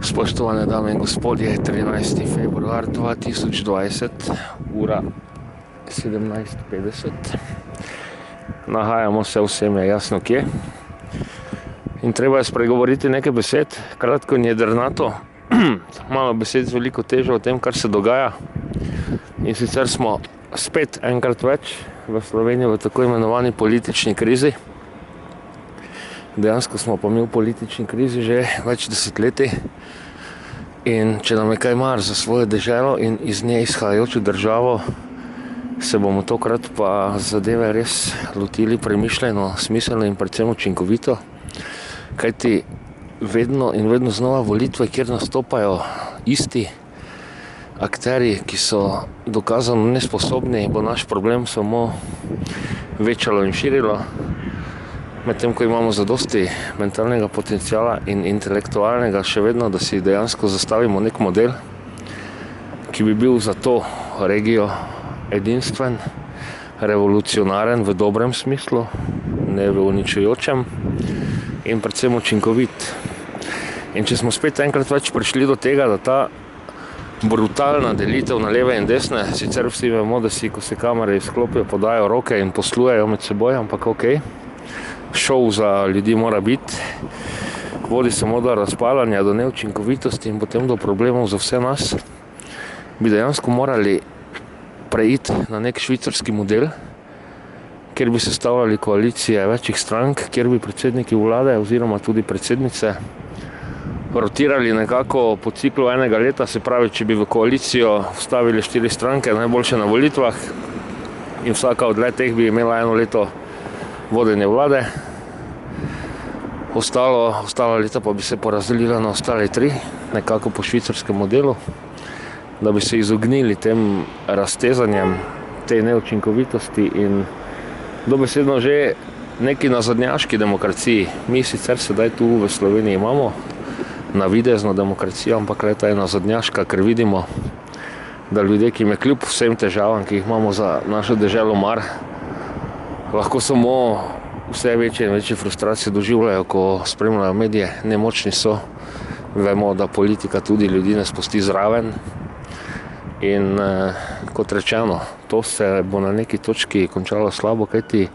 Spoštovane dame in gospodje, 13. februar 2020, ura 17:50. Nahajamo se, vsem je jasno kje. In treba je spregovoriti nekaj besed, kratko in jedrnato. Malo besed z veliko težo o tem, kar se dogaja. In sicer smo spet enkrat več v Sloveniji v tako imenovani politični krizi. Dejansko smo pa mi v politični krizi že več desetletij. In če nam je kaj mar za svojo deželo in iz nje izhajajočo državo, se bomo tokrat pa zadeve res lotili premišljeno, smiselno in predvsem učinkovito. Kajti vedno in vedno znova volitve, kjer nastopajo isti akterji, ki so dokazano nesposobni, bo naš problem samo večalo in širilo. Medtem ko imamo zadosti mentalnega potenciala in intelektualnega še vedno, da si dejansko zastavimo nek model, ki bi bil za to regijo edinstven, revolucionaren v dobrem smislu, ne v uničujočem in predvsem učinkovit. In če smo spet enkrat več prišli do tega, da ta brutalna delitev na leve in desne, sicer vsi vemo, da si, ko se kamere izklopijo, podajo roke in poslujejo med seboj, ampak okej. Šov za ljudi mora biti, vodi samo do razpalanja, do neučinkovitosti in potem do problemov za vse nas, bi dejansko morali preiti na nek švicarski model, kjer bi sestavljali koalicije večjih strank, kjer bi predsedniki vlade oziroma tudi predsednice rotirali nekako po ciklu enega leta, se pravi, če bi v koalicijo vstavili 4 stranke, najboljše na volitvah, in vsaka od teh bi imela 1 leto vodenje vlade, ostala leta pa bi se porazdelila na ostale 3, nekako po švicarskem modelu, da bi se izognili tem raztezanjem, tej neučinkovitosti in dobesedno že neki nazadnjaški demokraciji. Mi sicer sedaj tu v Sloveniji imamo navidezno demokracijo, ampak leta je nazadnjaška, ker vidimo, da ljudje, ki me kljub vsem težavam, ki jih imamo za našo deželo mar, lahko samo vse večje in večje frustracije doživljajo, ko spremljajo medije, nemočni so. Vemo, da politika tudi ljudi ne spusti zraven. In kot rečeno, to se bo na neki točki končalo slabo, kajti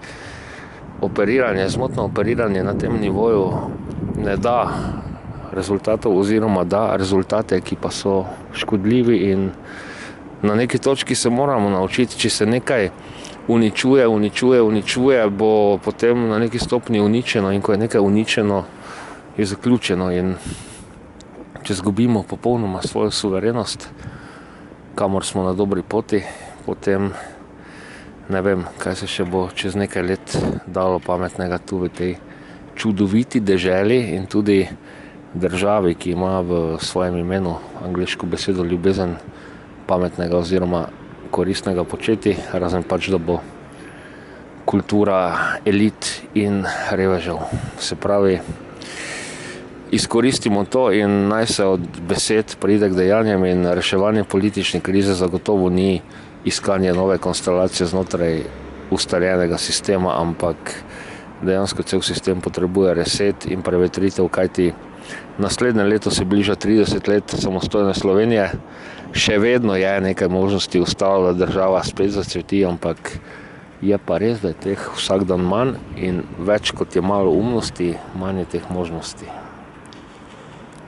zmotno operiranje na tem nivoju ne da rezultatov oziroma da rezultate, ki pa so škodljivi, in na neki točki se moramo naučiti, če se nekaj uničuje, bo potem na neki stopni uničeno, in ko je nekaj uničeno, je zaključeno. In če izgubimo popolnoma svojo suverenost, kamor smo na dobri poti, potem ne vem, kaj se še bo čez nekaj let dalo pametnega tu v tej čudoviti deželi in tudi državi, ki ima v svojem imenu angleško besedo ljubezen, pametnega oziroma koristnega početi, razen pač, da bo kultura elit in revežev. Se pravi, izkoristimo to in naj se od besed pride k dejanjem, in reševanje politične krize zagotovo ni iskanje nove konstelacije znotraj ustaljenega sistema, ampak dejansko cel sistem potrebuje reset in prevetritev, kajti naslednje leto se bliža 30 let samostojne Slovenije. Še vedno je nekaj možnosti ostalo, da država spet zacveti, ampak je pa res, da je teh vsak dan manj, in več kot je malo umnosti, manj je teh možnosti.